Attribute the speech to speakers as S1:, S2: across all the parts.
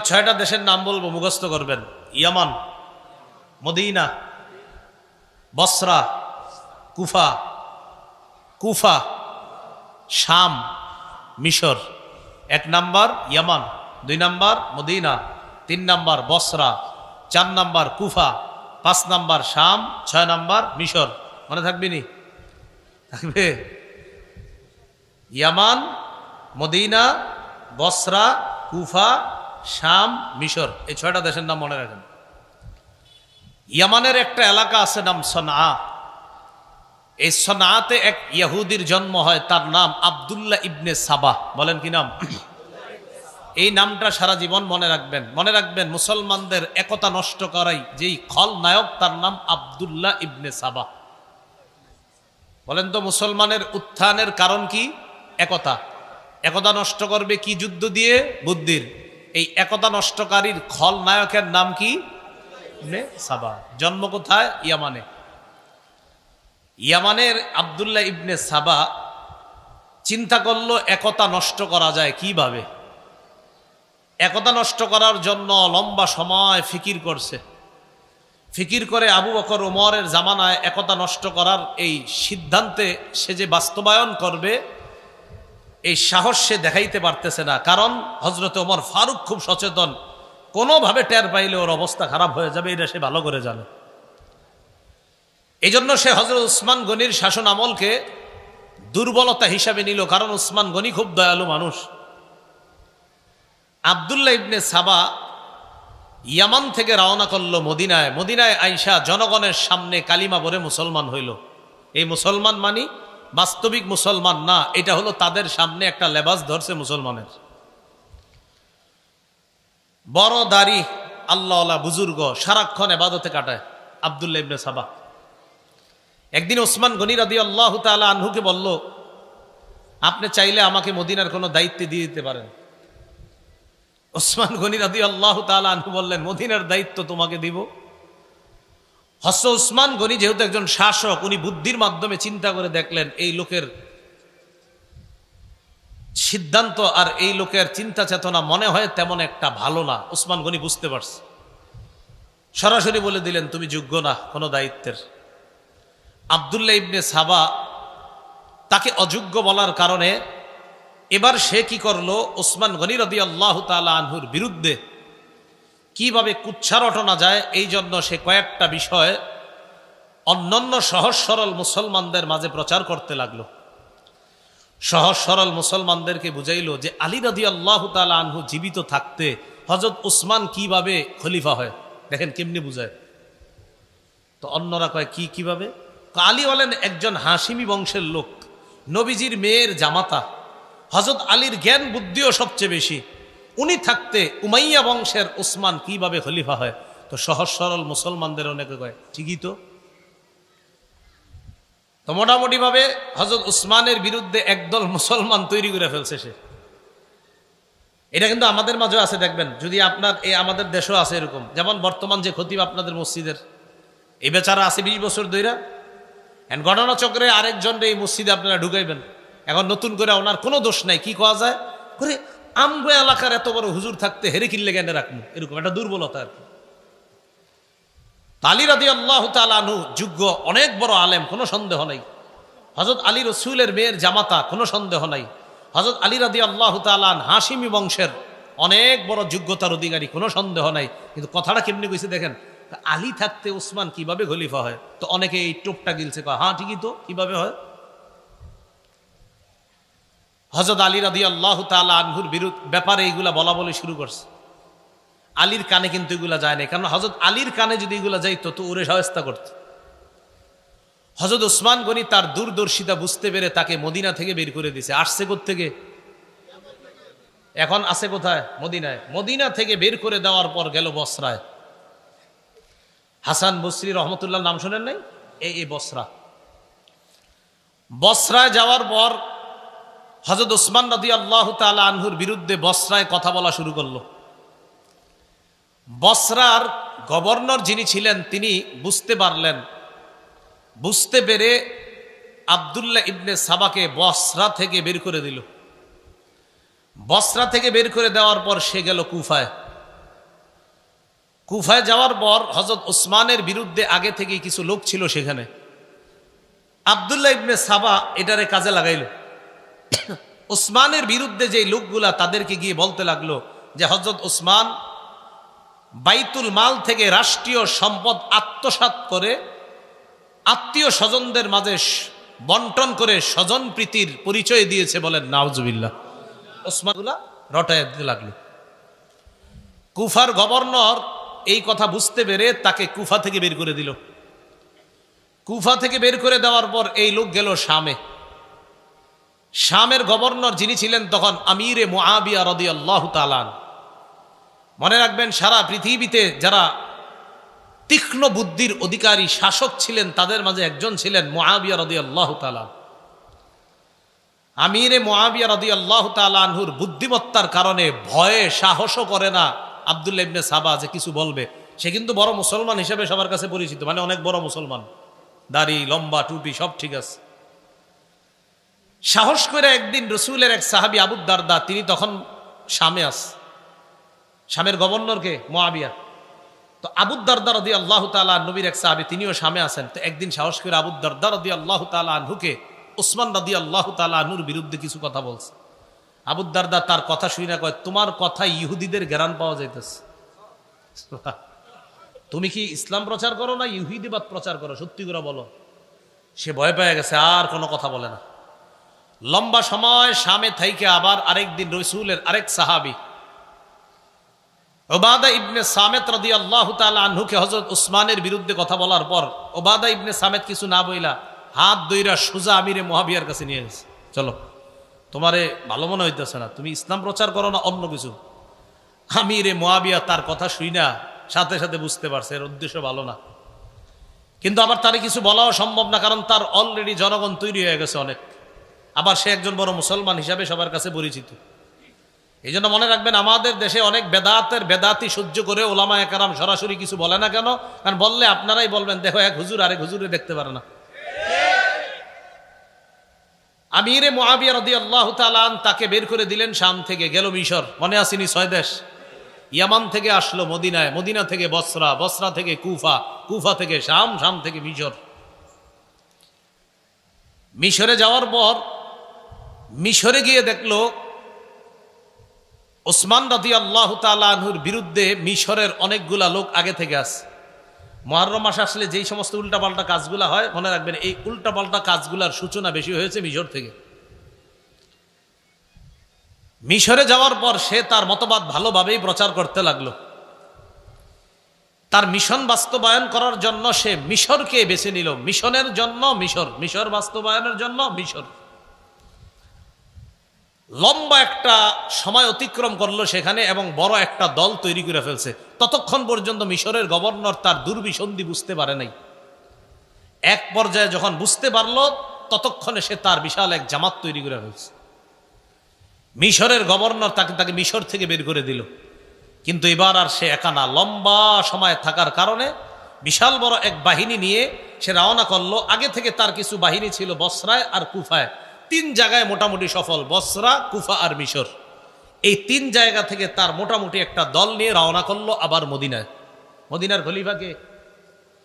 S1: ছয়টা দেশের নাম বলবো, মুখস্থ করবেন। ইয়ামান, মদিনা, বসরা, কুফা, কুফা, শাম, মিশর। 1 নাম্বার ইয়ামান, 2 নাম্বার মদিনা, 3 নাম্বার বসরা, 4 নাম্বার কুফা, 5 নাম্বার শাম, 6 নাম্বার মিশর। মনে থাকবে নি? থাকবে। ইয়ামান, মদিনা, বসরা, কুফা, শাম, মিশর, এই 6টা দেশের নাম মনে রাখেন। ইয়ামানের একটা এলাকা আছে নাম সনআ। এই সনআতে এক ইহুদির জন্ম হয়, তার নাম আব্দুল্লাহ ইবনে সাবা। বলেন কি নাম? এই নামটা সারা জীবন মনে রাখবেন। মনে রাখবেন মুসলমানদের একতা নষ্ট করাই যেই খলনায়ক, তার নাম আব্দুল্লাহ ইবনে সাবা। বলেন তো মুসলমানের উত্থানের কারণ কি? একতা। একতা নষ্ট করবে কি যুদ্ধ দিয়ে? বুদ্ধির। এই একতা নষ্টকারীর খলনায়কের নাম কি? ইবনে সাবা। জন্ম কোথায়? ইয়ামানে। ইয়ামানের আব্দুল্লাহ ইবনে সাবা চিন্তা করলো একতা নষ্ট করা যায় কিভাবে। একতা নষ্ট করার জন্য লম্বা সময় ফিকির করছে। ফিকির করে আবু বকর ওমরের জামানায় একতা নষ্ট করার এই সিদ্ধান্তে সে যে বাস্তবায়ন করবে, এই সাহস সে দেখাইতে পারতেছে না। কারণ হযরত ওমর ফারুক খুব সচেতন, কোনোভাবে টের পাইলে ওর অবস্থা খারাপ হয়ে যাবে, এটা সে ভালো করে জানে। এই জন্য সে হযরত উসমান গনির শাসন আমলকে দুর্বলতা হিসাবে নিল, কারণ উসমান গনি খুব দয়ালু মানুষ। আব্দুল্লাহ ইবনে সাবা ইয়ামান থেকে রওনা করলো মদিনায়। মদিনায় আইসা জনগণের সামনে কালিমা পড়ে মুসলমান হইল। এই মুসলমান মানি বাস্তবিক মুসলমান না, এটা হলো তাদের সামনে একটা লেবাস ধরছে মুসলমানের। বড় দাড়ি, আল্লাহওয়ালা বুজুর্গ, সারাক্ষণ ইবাদতে কাটায় আব্দুল্লাহ ইবনে সাবা। একদিন ওসমান গনি রাদিয়াল্লাহু তাআলা আনহুকে বলল, আপনি চাইলে আমাকে মদিনার কোনো দায়িত্ব দিয়ে দিতে পারেন। ওসমান গনি রাদিয়াল্লাহু তাআলা আনহু বললেন, মদিনার দায়িত্ব তোমাকে দিব? হযরত উসমান গনি যেহেতু একজন শাসক, উনি বুদ্ধির মাধ্যমে চিন্তা করে দেখলেন এই লোকের সিদ্ধান্ত আর এই লোকের চিন্তা চেতনা মনে হয় তেমন একটা ভালো না। উসমান গনি বুঝতে পারছে, সরাসরি বলে দিলেন, তুমি যোগ্য না কোনো দায়িত্বের। আব্দুল্লাহ ইবনে সাবা তাকে অযোগ্য বলার কারণে এবার সে কি করলো, ওসমান গনি রাদিয়াল্লাহু তাআলা আনহুর বিরুদ্ধে কিভাবে কুচ্ছা রটনা যায়, এই জন্য সে কয়েকটা বিষয় অন্যান্য সহজ সরল মুসলমানদের মাঝে প্রচার করতে লাগলো। সহজ সরল মুসলমানদেরকে বুঝাইল যে আলী রাদিয়াল্লাহু তাআলা আনহু জীবিত থাকতে হযরত উসমান কিভাবে খলিফা হয়, দেখেন কেমনি বুঝায়। তো অন্যরা কয় কি কিভাবে? আলী বলেন একজন হাশিমি বংশের লোক, নবীজির মেয়ের জামাতা, হযরত আলীর জ্ঞান বুদ্ধিও সবচেয়ে বেশি, উনি থাকতে উমাইয়া বংশের উসমান কিভাবে খলিফা হয়? তো সহজ সরল মুসলমানদের অনেকে কয় ঠিকই তো। তো মোটামুটি ভাবে হযরত উসমানের বিরুদ্ধে একদল মুসলমান তৈরি করে ফেলছে সে। এটা কিন্তু আমাদের মাঝেও আছে, দেখবেন যদি আপনার আমাদের দেশেও আছে এরকম। যেমন বর্তমান যে খতিব আপনাদের মসজিদের, এই বেচারা আছে 20 বছর ধইরা, ঘটনাচক্রে আরেকজন এই মসজিদে আপনারা ঢুকাইবেন। এখন নতুন করে ওনার কোনো দোষ নাই, কি কওয়া যায় করে, আমগো এলাকার এত বড় হুজুর থাকতে হেরে কিনলে জ্ঞানে রাখবো, এরকম একটা দুর্বলতা আর কি। আলী রাদিয়াল্লাহু তাআলা আনহু যোগ্য, অনেক বড় আলেম, কোনো সন্দেহ নাই। হযরত আলী রাসূলের মেয়ের জামাতা, কোনো সন্দেহ নাই। হযরত আলী রাদিয়াল্লাহু তাআলা হাশিমি বংশের অনেক বড় যোগ্যতার অধিকারী, কোনো সন্দেহ নাই। কিন্তু কথাটা কেমনি কইছে দেখেন, আলী থাকতে উসমান কিভাবে খলিফা হয়? তো অনেকে এই টোপটা গিলছে, কয় হ্যাঁ ঠিকই তো, কিভাবে হয়? হযরত আলী রাদিয়াল্লাহু তাআলা আনহুর ব্যাপারে এইগুলা বলা বলে শুরু করছে। আলীর কানে কিন্তু এগুলা যায় না, কারণ হযরত আলীর কানে যদি এগুলা যাইতো তো ওরে শায়েস্তা করত। হযরত উসমান গনি তার দূরদর্শিতা বুঝতে পেরে তাকে মদিনা থেকে বের করে দিয়েছে। আসছে কোত্থেকে? এখন আছে কোথায়? মদিনায়। মদিনা থেকে বের করে দেওয়ার পর গেল বসরায়। হাসান বসরি রহমতুল্লাহ নাম শোনেন নাই? এই বসরা। বসরায় যাওয়ার পর হযরত উসমান রাদিয়াল্লাহু তাআলা আনহুর বিরুদ্ধে বসরায় কথা বলা শুরু করলো। বসরার গভর্নর যিনি ছিলেন তিনি বুঝতে পারলেন, বুঝতে পেরে আব্দুল্লাহ ইবনে সাবাকে বসরা থেকে বের করে দিল। বসরা থেকে বের করে দেওয়ার পর সে গেল কুফায়। কুফায় যাওয়ার পর হযরত ওসমানের বিরুদ্ধে আগে থেকেই কিছু লোক ছিল সেখানে। আব্দুল্লাহ ইবনে সাবা এটারে কাজে লাগাইল। ওসমানের বিরুদ্ধে যে লোকগুলা তাদেরকে গিয়ে বলতে লাগলো যে হযরত ওসমান বাইতুল মাল থেকে রাষ্ট্রীয় সম্পদ আত্মসাৎ করে আত্মীয় স্বজনদের মাঝে বন্টন করে স্বজন প্রীতির পরিচয় দিয়েছে। বলেন নাউজুবিল্লাহ। ওসমানগুলা রটায় দিতে লাগলো। কুফার গভর্নর এই কথা বুঝতে পেরে তাকে কুফা থেকে বের করে দিল। কুফা থেকে বের করে দেওয়ার পর এই লোক গেল শামে। শামের গভর্নর যিনি ছিলেন তখন আমিরে মুআবিয়া রাদিয়াল্লাহু তাআলা। মনে রাখবেন, সারা পৃথিবীতে যারা তীক্ষ্ণ বুদ্ধির অধিকারী শাসক ছিলেন তাদের মাঝে একজন ছিলেন মুআবিয়া রাদিয়াল্লাহু তাআলা। আমিরে মুআবিয়া রাদিয়াল্লাহু তাআলা আনহুর বুদ্ধিমত্তার কারণে ভয়ে সাহসও করে না আব্দুল্লাহ ইবনে সাবা যে কিছু বলবে। সে কিন্তু বড় মুসলমান হিসেবে সবার কাছে পরিচিত, মানে অনেক বড় মুসলমান, দাড়ি লম্বা টুপি সব ঠিক আছে। সাহস করে একদিন রসুলের এক সাহাবী আবু দারদা, তিনি তখন শামে শামের গভর্নরকে মুআবিয়া, তো আবু দারদা রাদিয়াল্লাহু তাআলা নবীর এক সাহাবী, তিনিও শামে আছেন। তো একদিন সাহস করে আবু দারদা রাদিয়াল্লাহু তাআলা আনহুকে ওসমান রাদিয়াল্লাহু তাআলা আনহুর বিরুদ্ধে কিছু কথা বলছে। আবু দারদা তার কথা শুই না কয়, তোমার কথা ইহুদিদের জ্ঞান পাওয়া যাইতেছে। তুমি কি ইসলাম প্রচার করো না ইহুদিবাদ প্রচার করো? সত্যি করে বলো। সে ভয় পেয়ে গেছে, আর কোনো কথা বলে না। লম্বা সময় শামে থাইকে আবার আরেকদিন রাসূলের আরেক সাহাবী উবাদা ইবনে সামেত রাদিয়াল্লাহু তাআলা আনহুকে হযরত ওসমানের বিরুদ্ধে কথা বলার পর উবাদা ইবনে সামেত কিছু না বইলা হাত ধইরা সোজা আমিরে মুআবিয়ার কাছে নিয়ে গেছে। চলো, তোমারে ভালো মনে হইতেছে না, তুমি ইসলাম প্রচার করো না অন্য কিছু। আমিরে মুআবিয়া তার কথা শুই না সাথে সাথে বুঝতে পারছে এর উদ্দেশ্য ভালো না, কিন্তু আবার তারে কিছু বলাও সম্ভব না, কারণ তার অলরেডি জনগণ তৈরি হয়ে গেছে অনেক। আবার সে একজন বড় মুসলমান হিসাবে সবার কাছে পরিচিত। এই জন্য মনে রাখবেন, আমাদের দেশে অনেক বেদাতি সহ্য করে ওলামায়ে কেরাম সরাসরি কিছু বলে না কেন? কারণ বললে আপনারাই বলবেন, দেখো এক হুজুর আরেক হুজুরে দেখতে পারে না। আমিরে মুআবিয়া রাদিয়াল্লাহু তাআলা তাকে বের করে দিলেন শাম থেকে, গেল মিশর। মনে আসেনি 6 দেশ। ইয়ামান থেকে আসলো মদিনায়, মদিনা থেকে বসরা, বসরা থেকে কুফা, কুফা থেকে শাম, শাম থেকে মিশর। মিশরে যাওয়ার পর মিশরে গিয়ে দেখলো ওসমান রাদিয়াল্লাহু তাআলা আনহুর বিরুদ্ধে মিশরের অনেকগুলা লোক আগে থেকে আছে। মুহররম মাস আসলে যেই সমস্ত উল্টাপাল্টা কাজগুলা হয়, মনে রাখবেন এই উল্টাপাল্টা কাজগুলার সূচনা বেশি হয়েছে মিশর থেকে। মিশরে যাওয়ার পর সে তার মতবাদ ভালোভাবেই প্রচার করতে লাগলো। তার মিশন বাস্তবায়ন করার জন্য সে মিশরকে বেছে নিল। মিশনের জন্য মিশর, মিশর বাস্তবায়নের জন্য মিশর। লম্বা একটা সময় অতিক্রম করলো সেখানে এবং বড় একটা দল তৈরি করে ফেলছে। ততক্ষণ পর্যন্ত মিশরের গভর্নর তার দুর্বিসন্ধি বুঝতে পারে নাই। এক পর্যায়ে যখন বুঝতে পারলো, ততক্ষণে সে তার বিশাল এক জামাত তৈরি করে ফেলছে। মিশরের গভর্নর তাকে মিশর থেকে বের করে দিল। কিন্তু এবার আর সে একা না, লম্বা সময় থাকার কারণে বিশাল বড় এক বাহিনী নিয়ে সে রওনা করলো। আগে থেকে তার কিছু বাহিনী ছিল বসরায় আর কুফায়। 3 জায়গায় মোটামুটি সফল, বসরা, কুফা আর মিশর। এই 3 জায়গা থেকে তার মোটামুটি একটা দল নিয়ে রওনা করলো আবার মদিনায়। মদিনার খলিফাকে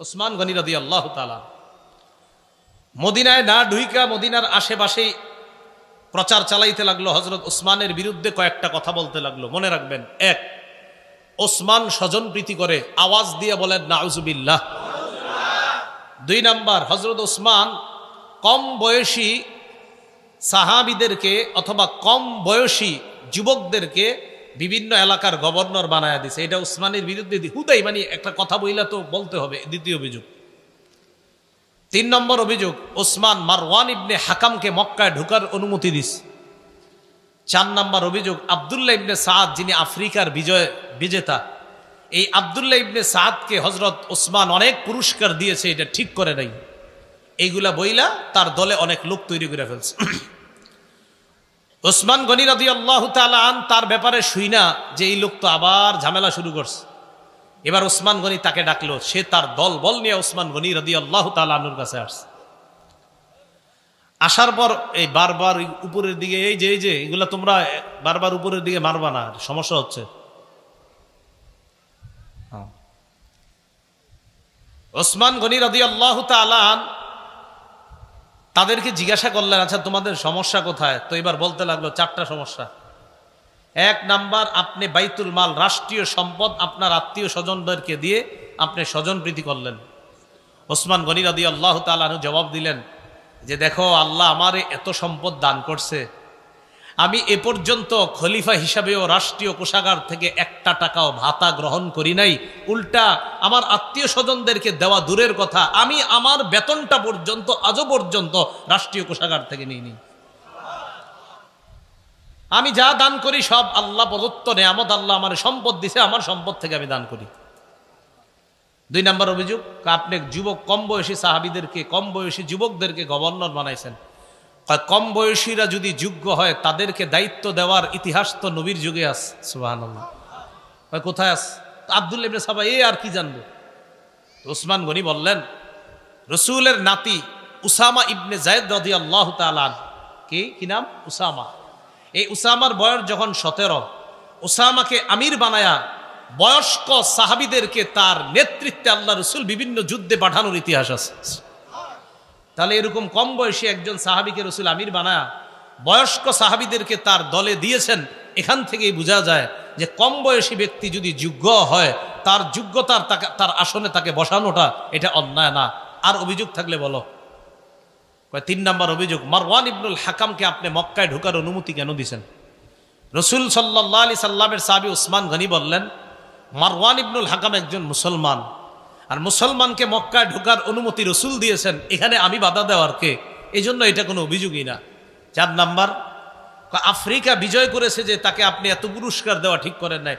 S1: ওসমান গনি রাদিয়াল্লাহু তাআলা। মদিনায় না ঢুইকা মদিনার আশেপাশেই প্রচার চালাইতে লাগলো। হযরত ওসমানের বিরুদ্ধে কয়েকটা কথা বলতে লাগলো। মনে রাখবেন, 1, ওসমান স্বজন প্রীতি করে, আওয়াজ দিয়ে বলেন নাউজুবিল্লাহ। 2 নাম্বার, হযরত ওসমান কম বয়সী সাহাবীদেরকে অথবা কম বয়সী যুবকদেরকে বিভিন্ন এলাকার গভর্নর বানায় দিছে। এটা ওসমানের বিরুদ্ধে হুদাই মানে একটা কথা বইলা তো বলতে হবে। 2 অভিযোগ। 3 নম্বর অভিযোগ, ওসমান মারওয়ান ইবনে হাকামকে মক্কায় ঢোকার অনুমতি দিছে। 4 নম্বর অভিযোগ, আব্দুল্লাহ ইবনে সাদ যিনি আফ্রিকার বিজেতা, এই আব্দুল্লাহ ইবনে সাদকে হযরত ওসমান অনেক পুরস্কার দিয়েছে, এটা ঠিক করে নাই। এইগুলা বইলা তার দলে অনেক লোক তৈরি করে ফেলছে। ওসমান গনি রাদিয়াল্লাহু তাআলা তার ব্যাপারে শুই না যে এই লোক তো আবার ঝামেলা শুরু করছে। এবার ওসমান গনি তাকে ডাকলো। সে তার দল বল নিয়ে ওসমান গনি রাদিয়াল্লাহু তাআলা আনহুর কাছে আসছে। আসার পর এই বারবার উপরের দিকে এই যে এগুলা তোমরা বারবার উপরের দিকে মারবা না, সমস্যা হচ্ছে। ওসমান গনি রাদিয়াল্লাহু তাআলা আনহু তাদেরকে জিজ্ঞাসা করলেন, আচ্ছা তোমাদের সমস্যা কোথায়? তো এবার বলতে লাগলো 4টা সমস্যা। 1 নাম্বার, আপনি বাইতুল মাল রাষ্ট্রীয় সম্পদ আপনার আত্মীয় স্বজনদেরকে দিয়ে আপনি স্বজনপ্রীতি করলেন। ওসমান গনি রাদিয়াল্লাহু তাআলা আনহু জবাব দিলেন যে দেখো, আল্লাহ আমারে এত সম্পদ দান করছে, আমি এ পর্যন্ত খলিফা হিসাবেও রাষ্ট্রীয় কোষাগার থেকে 1টা টাকাও ভাতা গ্রহণ করি নাই। উল্টা আমার আত্মীয় স্বজনদেরকে দেওয়া দূরের কথা, আমি আমার বেতনটা পর্যন্ত আজও পর্যন্ত রাষ্ট্রীয় কোষাগার থেকে নিইনি। আমি যা দান করি সব আল্লাহ প্রদত্ত নেয়ামত, আল্লাহ আমার সম্পদ দিছে, আমার সম্পদ থেকে আমি দান করি। 2 নম্বর অভিযোগ, আপনি যুবক কম বয়সী সাহাবীদেরকে, কম বয়সী যুবকদেরকে গভর্নর বানাইছেন। কম বয়সীরা যদি যোগ্য হয় তাদেরকে দায়িত্ব দেওয়ার ইতিহাস তো নবীর যুগে আছে। সুবহানাল্লাহ। কোথায় আছে? আব্দুল্লাহ ইবনে সাবা আর কি জানবো? ওসমান গনি বললেন, রসুলের নাতি উসামা ইবনে যায়েদ রাদিয়াল্লাহু তাআলা আনহু, কি নাম? উসামা। এই উসামার বয়স যখন 17, উসামাকে আমির বানায়া বয়স্ক সাহাবীদেরকে তার নেতৃত্বে আল্লাহ রসুল বিভিন্ন যুদ্ধে পাঠানোর ইতিহাস আছে। তাহলে এরকম কম বয়সী একজন সাহাবীকে রসুল আমির বানায়া বয়স্ক সাহাবীদেরকে তার দলে দিয়েছেন। এখান থেকেই বোঝা যায় যে কম বয়সী ব্যক্তি যদি যোগ্য হয়, তার যোগ্যতার তার আসনে তাকে বসানোটা এটা অন্যায় না। আর অভিযোগ থাকলে বলো। 3 নম্বর অভিযোগ, মারওয়ান ইবনুল হাকামকে আপনি মক্কায় ঢোকার অনুমতি কেন দিয়েছেন? রসুল সাল্লাল্লাহু আলাইহি সাল্লামের সাহাবী ওসমান গনি বললেন, মারওয়ান ইবনুল হাকাম একজন মুসলমান, আর মুসলমানকে মক্কায় ঢোকার অনুমতি রসুল দিয়েছেন, এখানে আমি বাধা দেওয়ার কে? এই জন্য এটা কোনো অভিযোগই না। 4 নাম্বার, আফ্রিকা বিজয় করেছে যে তাকে আপনি এত পুরস্কার দেওয়া ঠিক করেন নাই।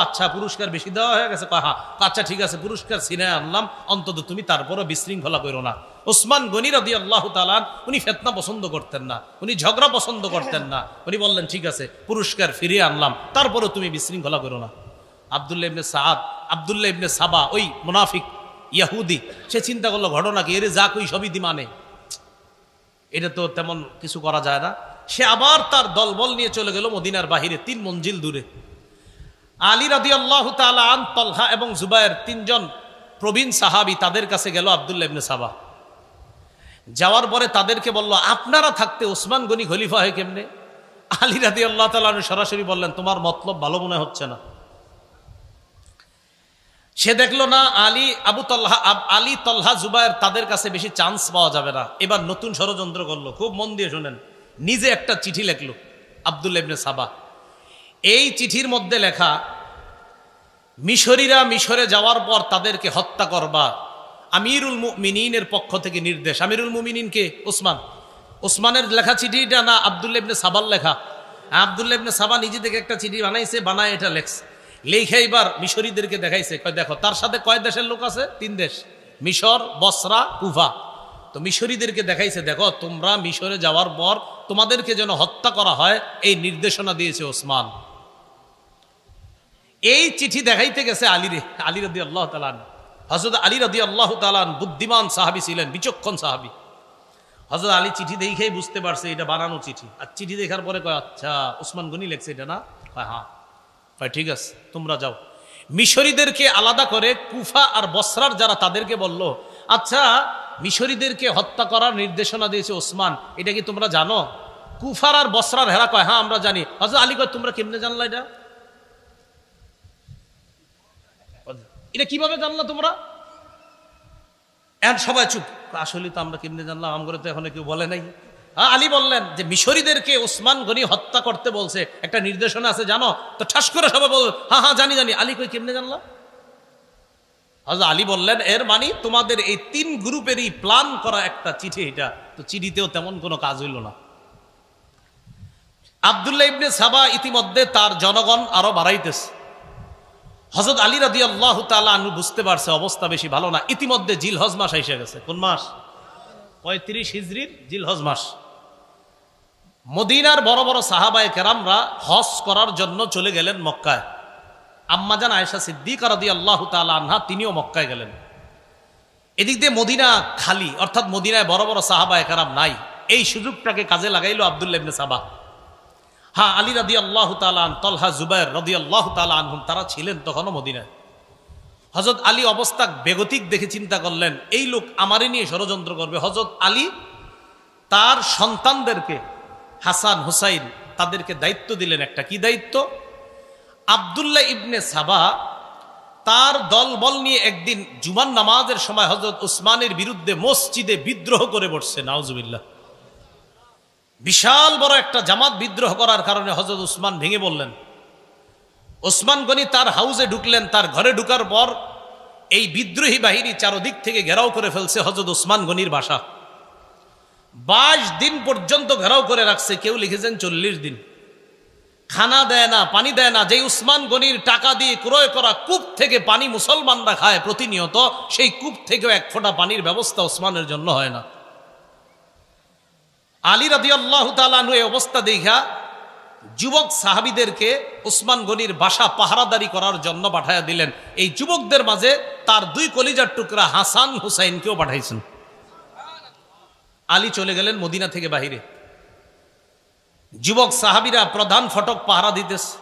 S1: আচ্ছা পুরস্কার বেশি দেওয়া হয়ে গেছে? হ্যাঁ, আচ্ছা ঠিক আছে, পুরস্কার ছিনায় আনলাম, অন্তত তুমি তারপরও বিশৃঙ্খলা করো না। ওসমান গনি রাদিয়াল্লাহু তাআলা উনি ফিতনা পছন্দ করতেন না, উনি ঝগড়া পছন্দ করতেন না। উনি বললেন ঠিক আছে, পুরস্কার ফিরিয়ে আনলাম, তারপরও তুমি বিশৃঙ্খলা করো না। আব্দুল্লাহ ইবনে সাবা, ওই মুনাফিক ইয়াহুদি, সে চিন্তা করলো ঘটনা কি, এরে যা কই সবই দি মানে, এটা তো তেমন কিছু করা যায় না। সে আবার তার দলবল নিয়ে চলে গেল মদিনার বাহিরে 3 মঞ্জিল দূরে। আলী রাদিয়াল্লাহু তাআলা আন, তলহা এবং জুবায়ের 3 জন প্রবীণ সাহাবী তাদের কাছে গেল আব্দুল্লাহ ইবনে সাবা। যাওয়ার পরে তাদেরকে বলল, আপনারা থাকতে ওসমান গনি খলিফা হয় কেমনে? আলী রাদিয়াল্লাহু তাআলা সরাসরি বললেন, তোমার মতলব ভালো মনে হচ্ছে না। সে দেখলো না আলী তলহা জুবায়ের তাদের কাছে বেশি চান্স পাওয়া যাবে না। এবার নতুন ষড়যন্ত্র করলো, খুব মন দিয়ে শোনেন। নিজে একটা চিঠি লেখলো আব্দুল্লাহ ইবনে সাবা। এই চিঠির মধ্যে লেখা, মিশরীরা মিশরে যাওয়ার পর তাদেরকে হত্যা করবা, আমিরুল মুমিনিনের পক্ষ থেকে নির্দেশ। আমিরুল মুমিনিন কে? ওসমানের লেখা চিঠিটা না আব্দুল্লাহ ইবনে সাবার লেখা? আব্দুল্লাহ ইবনে সাবা নিজে থেকে একটা চিঠি বানায় এটা লেখছে। লেখে এবার মিশরীদেরকে দেখাইছে, দেখো তার সাথে কয় দেশের লোক আছে? 3 দেশ, মিশর, বসরা, কুফা। তো মিশরীদেরকে দেখাইছে, দেখো তোমরা মিশরে যাওয়ার পর তোমাদেরকে যেন হত্যা করা হয় এই নির্দেশনা দিয়েছে ওসমান। এই চিঠি দেখাইতে গেছে আলী রাদিয়াল্লাহু তাআলা আনহু। হযরত আলী রাদিয়াল্লাহু তাআলা আনহু বুদ্ধিমান সাহাবী ছিলেন, বিচক্ষণ সাহাবী। হযরত আলী চিঠি দেখেই বুঝতে পারছে এটা বানানো চিঠি। আর চিঠি দেখার পরে কয়, আচ্ছা ওসমান গনি লিখছে এটা না? হ্যাঁ। ঠিক আছে, তোমরা যাও। মিশরীদেরকে আলাদা করে কুফা আর বসরার যারা, তাদেরকে বলল, আচ্ছা মিশরীদেরকে হত্যা করার নির্দেশনা দিয়েছে ওসমান, এটা কি তোমরা জানো? কুফার আর বসরার হেরা কয়, হ্যাঁ আমরা জানি। হযরত আলী কয়, তোমরা কেমনে জানলা এটা কিভাবে জানলা তোমরা? এখন সবাই চুপ। আসলে তো আমরা কেমনে জানলাম, আমগরে তো এখনো কেউ বলে নাই। আলী বললেন যে মিশরীদেরকে ওসমান গনি হত্যা করতে বলছে, একটা নির্দেশনা আছে জানো? তো ঠাস করে সবাই বল, হ্যাঁ জানি। আলী কই, কেমনে জানলা? হযরত আলী বললেন, এর মানে তোমাদের এই 3 গ্রুপেরই প্ল্যান করা একটা চিঠি এটা। তো চিঠিতেও তেমন কোনো কাজ হইল না। আব্দুল্লাহ ইবনে সাবা ইতিমধ্যে তার জনগণ আরো বাড়াইতেছে। হযরত আলী রাদিয়াল্লাহু তাআলা আনহু বুঝতে পারছে অবস্থা বেশি ভালো না। ইতিমধ্যে জিলহজ মাস এসে গেছে। কোন মাস? 35 হিজরির জিলহজ মাস। মদিনার বড় বড় সাহাবায়ে কেরামরা হজ করার জন্য চলে গেলেন মক্কায়। আম্মাজান আয়েশা সিদ্দিকা রাদিয়াল্লাহু তাআলা আনহা তিনিও মক্কায় গেলেন। এদিক দিয়ে মদিনা খালি, অর্থাৎ মদিনায় বড় বড় সাহাবায়ে কেরাম নাই। এই সুযোগটাকে কাজে লাগাইলো আব্দুল্লাহ ইবনে সাবা। হ্যাঁ, আলী রাদিয়াল্লাহু তাআলা আন, তলহা, জুবায়ের রাদিয়াল্লাহু তাআলা আনহুম তারা ছিলেন তখনও মদিনায়। হযরত আলী অবস্থা বেগতিক দেখে চিন্তা করলেন এই লোক আমারই নিয়ে ষড়যন্ত্র করবে। হযরত আলী তার সন্তানদেরকে হাসান হুসাইন তাদেরকে দায়িত্ব দিলেন একটা। কি দায়িত্ব? আব্দুল্লাহ ইবনে সাবা তার দলবল নিয়ে একদিন জুমার নামাজের সময় হযরত উসমানের বিরুদ্ধে মসজিদে বিদ্রোহ করে বসছে। নাউজুবিল্লাহ। বিশাল বড় একটা জামাত বিদ্রোহ করার কারণে হযরত উসমান ভেঙে বললেন। ওসমান গনি তার হাউসে ঢুকলেন। তার ঘরে ঢুকার পর এই বিদ্রোহী বাহিনী চারদিক থেকে ঘেরাও করে ফেলছে হযরত উসমান গনির বাসা। 22 দিন পর্যন্ত ঘেরাও করে রাখছে। কেউ লিখেছেন 40 দিন। খানা দেয় না, পানি দেয় না। যেই উসমান গনির টাকা দিয়ে ক্রয় করা কূপ থেকে পানি মুসলমানরা খায় প্রতিনিয়ত, সেই কূপ থেকেও এক ফোঁটা পানির ব্যবস্থা ওসমানের জন্য হয় না। আলী রাদিয়াল্লাহু তাআলা আনহু এই অবস্থা দেখা যুবক সাহাবীদেরকে উসমান গনির বাসা পাহারাদারি করার জন্য পাঠায়া দিলেন। এই যুবকদের মাঝে তার 2 কলিজার টুকরা হাসান হুসাইনকেও পাঠাইছেন। আলী চলে গেলেন মদিনা থেকে বাহিরে। যুবক সাহাবীরা প্রধান ফটক পাহারা দিতেছে।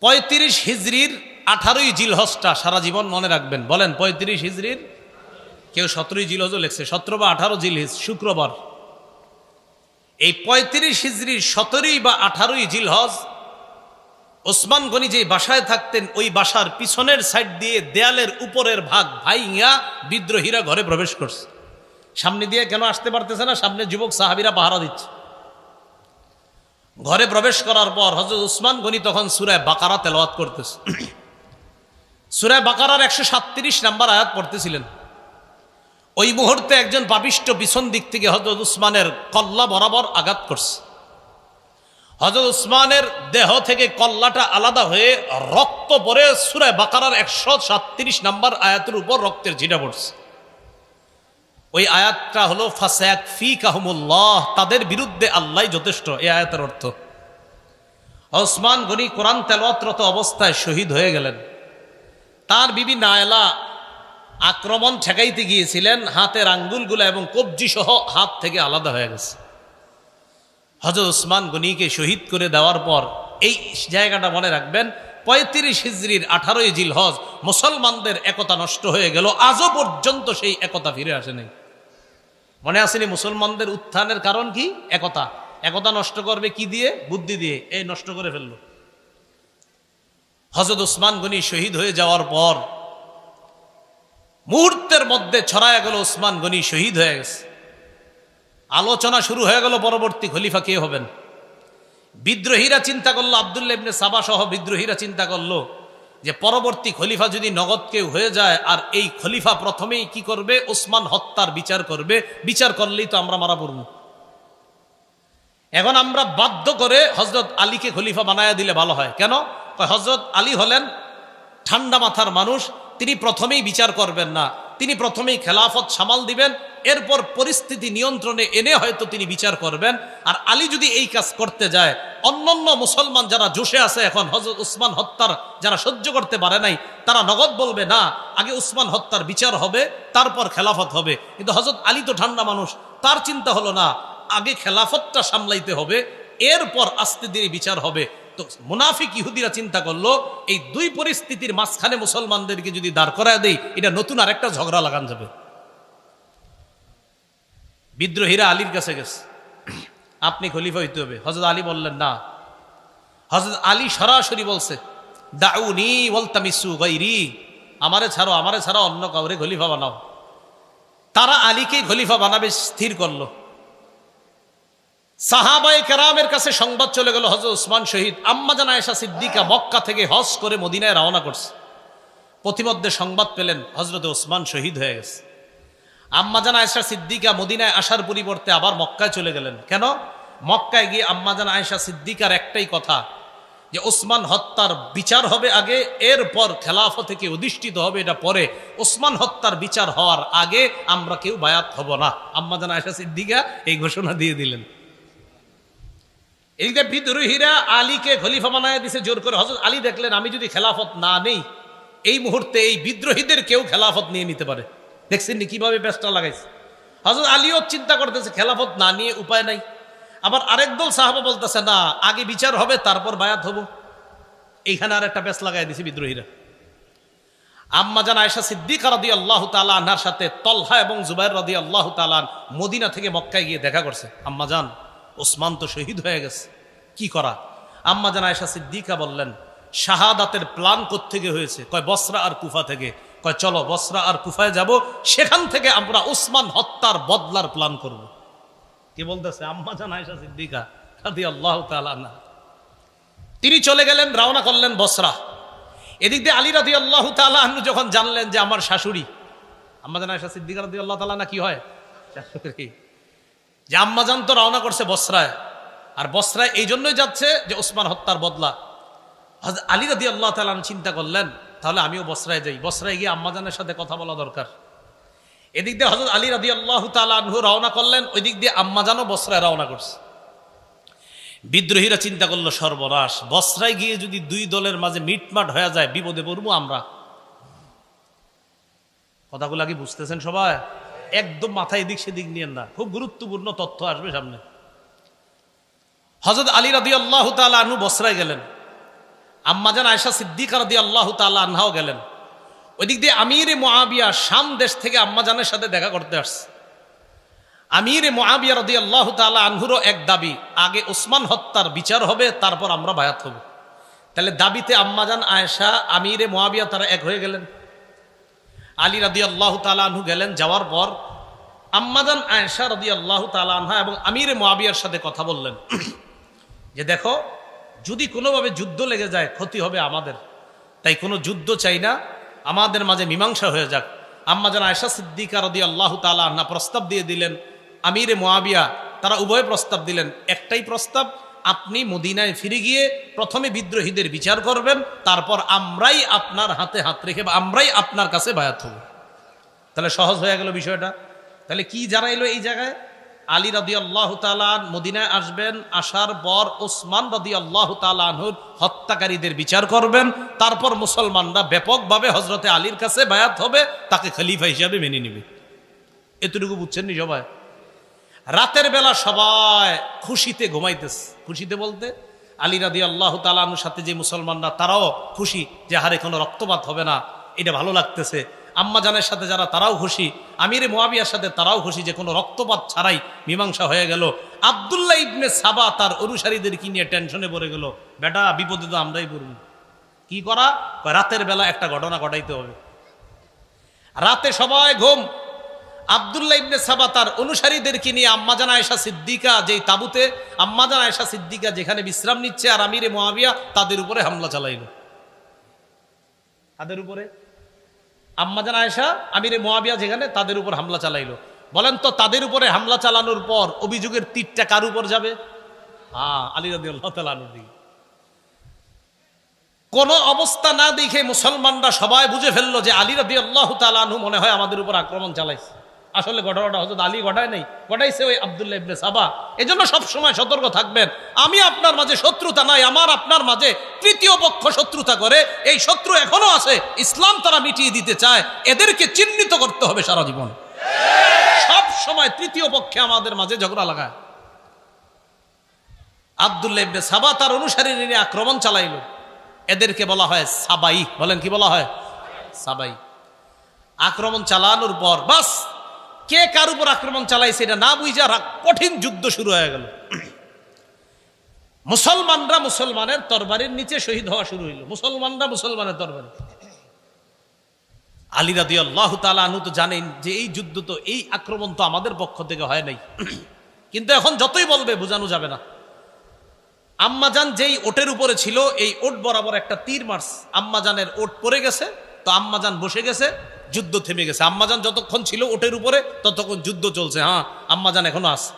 S1: 35 হিজরির 18ই জিলহজটা সারা জীবন মনে রাখবেন। বলেন 35 হিজরির, কেউ 17ই জিলহজও লেখছে, 17 বা 18 জিলহজ শুক্রবার। এই 35 হিজরির 17ই বা 18ই জিলহজ ওসমান গনি যে বাসায় থাকতেন ওই বাসার পিছনের সাইড দিয়ে দেয়ালের উপরের ভাগ ভাইয়া বিদ্রোহীরা ঘরে প্রবেশ করছে। সামনে দিয়ে কেন আসতে পারতেছে না? সামনে যুবক সাহাবীরা পাহারা দিচ্ছে। ঘরে প্রবেশ করার পর হযরত উসমান গনি তখন সূরা বাকারা তেলাওয়াত করতেছে। সূরা বাকারার 137 নম্বর আয়াত পড়তেছিলেন। ওই মুহূর্তে একজন পাপিষ্ঠ পিছন দিক থেকে হযরত উসমানের কল্লা বরাবর আঘাত করছে। হযরত উসমানের দেহ থেকে কল্লাটা আলাদা হয়ে রক্ত পড়ে সূরা বাকারার 137 নম্বর আয়াতের উপর রক্তের ছিটা পড়ছে। ওই আয়াতটা হলো ফাসায়াকফিকাহুমুল্লাহ, তাদের বিরুদ্ধে আল্লাহ যথেষ্ট। এই আয়াতের অর্থ ওসমান গনি কোরআন তেলাওয়াতরত অবস্থায় শহীদ হয়ে গেলেন। তার বিবি নায়লা আক্রমণ ঠেকাইতে গিয়েছিলেন, হাতের আঙ্গুলগুলো এবং কবজি সহ হাত থেকে আলাদা হয়ে গেছে। হযরত উসমান গনিকে শহীদ করে দেওয়ার পর এই জায়গাটা মনে রাখবেন, 35 হিজরির 18ই জিলহজ মুসলমানদের একতা নষ্ট হয়ে গেল। আজও পর্যন্ত সেই একতা ফিরে আসে নাই। মনে আসেনি মুসলমানদের উত্থানের কারণ কি? একতা। একতা নষ্ট করবে কি দিয়ে? বুদ্ধি দিয়ে। এই নষ্ট করে ফেললো। হযরত উসমান গনি শহীদ হয়ে যাওয়ার পর মুহূর্তের মধ্যে ছড়ায় গেল উসমান গনি শহীদ হয়ে গেছে। আলোচনা শুরু হয়ে গেল পরবর্তী খলিফা কে হবেন। বিদ্রোহীরা চিন্তা করলো, আব্দুল্লাহ ইবনে সাবা সহ বিদ্রোহীরা চিন্তা করলো যে পরবর্তী খলিফা যদি নগদ কেউ হয়ে যায়, আর এই খলিফা প্রথমেই কি করবে? ওসমান হত্যার বিচার করবে। বিচার করলেই তো আমরা মারা পড়ব। এখন আমরা বাধ্য করে হযরত আলীকে খলিফা বানায়া দিলে ভালো হয়। কেন? হযরত আলী হলেন ঠান্ডা মাথার মানুষ, তিনি প্রথমেই বিচার করবেন না, তিনি প্রথমেই খেলাফত সামাল দিবেন, এরপর পরিস্থিতি নিয়ন্ত্রণে এনে হয়তো তিনি বিচার করবেন। আর আলী যদি এই কাজ করতে যায়, অন্যান্য মুসলমান যারা জোশে আছে এখন হযরত উসমান হত্যার যারা সহ্য করতে পারে নাই, তারা নগদ বলবে না, আগে উসমান হত্যার বিচার হবে, তারপর খেলাফত হবে। কিন্তু হযরত আলী তো ঠান্ডা মানুষ, তার চিন্তা হলো না, আগে খেলাফতটা সামলাইতে হবে, এরপর আস্তে ধীরে বিচার হবে। তো মুনাফিক ইহুদিরা চিন্তা করলো এই 2 পরিস্থিতির মাঝখানে মুসলমানদেরকে যদি দাঁড় করায় দেই, এটা নতুন আরেকটা ঝগড়া লাগান যাবে। বিদ্রোহীরা আলীর কাছে গেছে, আপনি খলিফা হইতে হবে। হযরত আলী বললেন না। হযরত আলী সরাসরি বলছে, দাউনি ওয়ালতামিসু গায়রি, আমারে ছাড়ো অন্য কাউরে খলিফা বানাও। তারা আলীকেই খলিফা বানাবে স্থির করলো। সাহাবায়ে কেরামের কাছে সংবাদ চলে গেল হযরত উসমান শহীদ। আম্মা জান আয়েশা সিদ্দিকা মক্কা থেকে হজ করে মদিনায় রওনা করছে। প্রতিমধ্যে সংবাদ পেলেন হযরত উসমান শহীদ হয়ে গেছে। আম্মা জান আয়েশা সিদ্দিকা মদিনায় আসার পরিবর্তে আবার মক্কায় চলে গেলেন। কেন? মক্কায় গিয়ে আম্মা জান আয়েশা সিদ্দিকার একটাই কথা যে ওসমান হত্যার বিচার হবে আগে, এরপর খেলাফত থেকে অধিষ্ঠিত হবে এটা পরে। ওসমান হত্যার বিচার হওয়ার আগে আমরা কেউ বায়াত হব না। আম্মা জান আয়েশা সিদ্দিকা এই ঘোষণা দিয়ে দিলেন। এইদিকে বিদ্রোহীরা আলীকে খলিফা বানায় দিছে জোর করে। হযরত আলী দেখলেন আমি যদি খেলাফত না নেই, এই মুহূর্তে এই বিদ্রোহীদের কেউ খেলাফত নিয়ে নিতে পারে। দেখছেন নি কিভাবে ব্যস্ত লাগাইছে। হযরত আলীও চিন্তা করতেছে খেলাফত না নিয়ে উপায় নাই। আবার আরেক দল সাহাবা বলতেছে না, আগে বিচার হবে তারপর বায়াত হব। এইখানে আর একটা ব্যস্ত লাগাই দিছে বিদ্রোহীরা। আম্মাজান আয়েশা সিদ্দিকা রাদিয়াল্লাহু তাআলা আনহার সাথে তলহা এবং জুবাইর রাদিয়াল্লাহু তাআলা মদিনা থেকে মক্কায় গিয়ে দেখা করছে। আম্মাজান, ওসমান তো শহীদ হয়ে গেছে, কি করা? আম্মাজান আয়েশা সিদ্দিকা বললেন, শাহাদাতের প্ল্যান কোত্থেকে হয়েছে? কয় বসরা আর কুফা থেকে। কয় চলো বসরা আর কুফায় যাব, সেখান থেকে আমরা ওসমান হত্যার বদলার প্ল্যান করব। কি বলতেছে আম্মাজান আয়েশা সিদ্দিকা রাদিয়াল্লাহু তাআলা আনহা। তিনি চলে গেলেন, রওনা করলেন বসরা। এদিক দিয়ে আলী রাদিয়াল্লাহু তাআলা আনহু যখন জানলেন যে আমার শাশুড়ি আম্মাজান আয়েশা সিদ্দিকা রাদিয়াল্লাহু তাআলা না কি হয় শাশুড়ি, যে আম্মাজান তো রওনা করছে বসরায়, আর বসরায় এই জন্যই যাচ্ছে যে ওসমান হত্যার বদলা। হযরত আলী রাদিয়াল্লাহু তাআলা চিন্তা করলেন তাহলে আমিও বসরায় যাই, বসরায় গিয়ে আম্মাজানের সাথে কথা বলা দরকার। এদিক দিয়ে হযরত আলী রাদিয়াল্লাহু তাআলা আনহু রওনা করলেন, ওই দিক দিয়ে আম্মাজানও বসরায় রওনা করছে। বিদ্রোহীরা চিন্তা করলো সর্বনাশ, বসরায় গিয়ে যদি দুই দলের মাঝে মিটমাট হয়ে যায় বিপদে পড়বো আমরা। কথাগুলো কি বুঝতেছেন সবাই? একদম মাথায় এদিক সেদিক নিয়েন না, খুব গুরুত্বপূর্ণ তথ্য আসবে সামনে। হযরত আলী রাদিয়াল্লাহু তাআলা আনহু বসরায় গেলেন, আম্মাজান আয়েশা সিদ্দিকা রাদিয়াল্লাহু তাআলা আনহাও গেলেন। ওই দিক দিয়ে আমিরে মুআবিয়া শাম দেশ থেকে আম্মাজানের সাথে দেখা করতে আসছে। আমিরে মুআবিয়া রাদিয়াল্লাহু তাআলা আনহুরও এক দাবি, আগে ওসমান হত্যার বিচার হবে, তারপর আমরা বায়াত হব। তাহলে দাবিতে আম্মাজান আয়েশা আমিরে মুআবিয়া তারা এক হয়ে গেলেন। আলী রাদিয়াল্লাহু তাআলা আনহু গেলেন, যাওয়ার পর আম্মাজান আয়েশা রাদিয়াল্লাহু তাআলা আনহা এবং আমিরে মুআবিয়ার সাথে কথা বললেন যে দেখো, যদি কোনোভাবে যুদ্ধ লেগে যায় ক্ষতি হবে আমাদের, তাই কোনো যুদ্ধ চাই না, আমাদের মাঝে মীমাংসা হয়ে যাক। আম্মাজান আয়েশা সিদ্দিকা রাদিয়াল্লাহু তাআলা আনহা প্রস্তাব দিয়ে দিলেন, আমিরে মুআবিয়া তারা উভয় প্রস্তাব দিলেন। একটাই প্রস্তাব, আপনি মদিনায় ফিরে গিয়ে প্রথমে বিদ্রোহীদের বিচার করবেন, তারপর আমরাই আপনার হাতে হাত রেখে আমরাই আপনার কাছে বায়াত হব। তাহলে সহজ হয়ে গেল বিষয়টা। তাহলে কি জানাইলো এই জায়গায়? আলী রাদিয়াল্লাহু তাআলা মদিনায় আসবেন, আসার পর ওসমান রাদিয়াল্লাহু তাআলা আনহুর হত্যাকারীদের বিচার করবেন, তারপর মুসলমানরা ব্যাপকভাবে হযরতে আলীর কাছে বায়াত হবে, তাকে খলিফা হিসাবে মেনে নেবে। এতটুকু বুঝছেন নি সবাই? রাতের বেলা সবাই খুশিতে ঘুমাইতেছে। খুশিতে বলতে আলী রাদিয়াল্লাহু তাআলা আনহুর সাথে যে মুসলমানরা তারাও খুশি যে হারে কোনো রক্তপাত হবে না, এটা ভালো লাগতেছে। আম্মাজানের সাথে যারা তারাও খুশি, আমিরে মুআবিয়ার সাথে তারাও খুশি যে কোনো রক্তপাত ছাড়াই মীমাংসা হয়ে গেল। আব্দুল্লাহ ইবনে সাবা তার অনুসারীদেরকে নিয়ে টেনশনে পড়ে গেল, বেটা বিপদে তো আমরাই পড়ব, কি করা? রাতের বেলা একটা ঘটনা ঘটাইতে হবে। রাতে সবাই ঘুম। আব্দুল্লাহ ইবনে সাবা তার অনুসারীদেরকে নিয়ে আম্মাজান আয়েশা সিদ্দিকা যেই তাবুতে আম্মাজান আয়েশা সিদ্দিকা যেখানে বিশ্রাম নিচ্ছে, আর আমিরে মুআবিয়া তাদের উপরে হামলা চালাইল। তাদের উপরে আম্মাজান আয়েশা আমিরে মুআবিয়া যেখানে, তাদের উপর হামলা চালাইলো। বলেন তো তাদের উপরে হামলা চালানোর পর অভিযোগের তীরটা কার উপর যাবে? আলী রাদিয়াল্লাহু তাআলা আনহুর দিকে। কোন অবস্থা না দেখে মুসলমানরা সবাই বুঝে ফেললো যে আলী রাদিয়াল্লাহু তাআলা আনহু মনে হয় আমাদের উপর আক্রমণ চালাইছে। আসলে ঘটনাটা হযরত আলী ঘটায় নাই, ঘটাইছে ওই আব্দুল্লাহ ইবনে সাবা। এজন্য সবসময় সতর্ক থাকবেন। আমি আপনার মাঝে শত্রুতা নাই, আমার আপনার মাঝে তৃতীয় পক্ষ শত্রুতা করে, এই শত্রু এখনো আছে, ইসলাম তারা মিটিয়ে দিতে চায়, এদেরকে চিহ্নিত করতে হবে সারা জীবন। সব সময় তৃতীয় পক্ষে আমাদের মাঝে ঝগড়া লাগায়। আব্দুল্লাহ ইবনে সাবা তার অনুসারী নিয়ে আক্রমণ চালাইল। এদেরকে বলা হয় সাবাই। বলেন কি বলা হয়? সাবাই। আক্রমণ চালানোর পর বাস কে কার উপর আক্রমণ চালাইছে এটা না বুঝা কঠিন যুদ্ধ শুরু হয়ে গেল। মুসলমানরা মুসলমানের তরবারির নিচে শহীদ হওয়া শুরু হইল। মুসলমানরা মুসলমানের তরবারি। আলী রাদিয়াল্লাহু তাআলা আনহু তো জানেন যে এই যুদ্ধ তো, এই আক্রমণ তো আমাদের পক্ষ থেকে হয় নাই, কিন্তু এখন যতই বলবে বোঝানো যাবে না। আম্মাজান যেই ওটের উপরে ছিল, এই ওট বরাবর একটা তীর মারছে। আম্মাজানের ওট পড়ে গেছে, তো আম্মাজান বসে গেছে, যুদ্ধ থেমে গেছে। আম্মাজান যতক্ষণ ছিল ওটের উপরে ততক্ষণ যুদ্ধ চলছে। আম্মাজান এখনো আছে।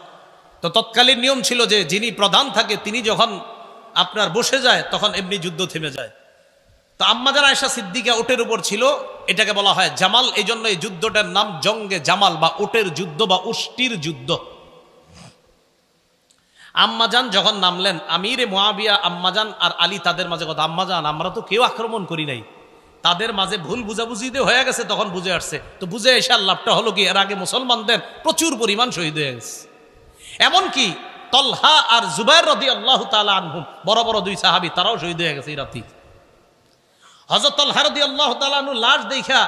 S1: তো তৎকালীন নিয়ম ছিল যে যিনি প্রধান থাকে তিনি যখন আপনার বসে যায় তখন এমনি যুদ্ধ থেমে যায়। তো আম্মাজান আয়েশা সিদ্দিকা ওটের উপর ছিল, এটাকে বলা হয় জামাল। এই জন্য এই যুদ্ধটার নাম জঙ্গে জামাল বা ওটের যুদ্ধ বা উষ্টির যুদ্ধ। আম্মাজান যখন নামলেন, আমিরে মুআবিয়া আম্মাজান আর আলী তাদের মাঝে কথা, আম্মাজান আমরা তো কেউ আক্রমণ করি নাই, তাদের মাঝে ভুল বুঝাবুঝিতে হয়ে গেছে, তখন বুঝে আসছে। তো বুঝে এসে লাভটা হলো কি, এর আগে মুসলমানদের প্রচুর পরিমাণ শহীদ হয়ে গেছে। এমনকি তলহা আর জুবাইর রাদিয়াল্লাহু তাআলা আনহুম বড় বড় দুই সাহাবী, তারাও শহীদ হয়ে গেছে এই রাতে। হযরত তালহা রাদিয়াল্লাহু তাআলা আনহু লাশ দেখা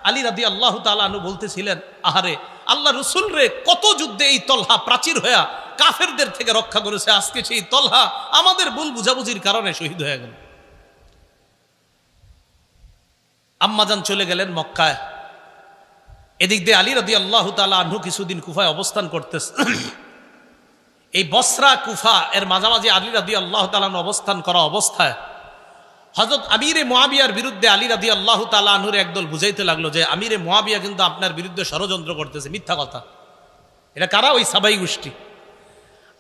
S1: আলী রাদিয়াল্লাহু তাআলা আনহু বলতেছিলেন, আহারে আল্লাহ রাসূল রে কত যুদ্ধে এই তলহা প্রাচীর হয়ে কাফেরদের থেকে রক্ষা করেছে, আজকে সেই তলহা আমাদের ভুল বুঝাবুঝির কারণে শহীদ হয়ে গেল। আম্মাজান চলে গেলেন মক্কায়। এদিক দিয়ে আলী রাদিয়াল্লাহু তাআলা আনহু কিছুদিন কুফায় অবস্থান করতেছে। এই বসরা কুফা এর মাঝামাঝি আলী রাদিয়াল্লাহু তাআলা আনহু অবস্থান করা অবস্থায় হযরত আমিরে মুআবিয়ার বিরুদ্ধে আলী রাদিয়াল্লাহু তাআলা আনহুর একদল বুঝাইতে লাগলো যে আমিরে মুআবিয়া কিন্তু আপনার বিরুদ্ধে ষড়যন্ত্র করতেছে, মিথ্যা কথা। এটা কারা? ওই সাবাই গোষ্ঠী।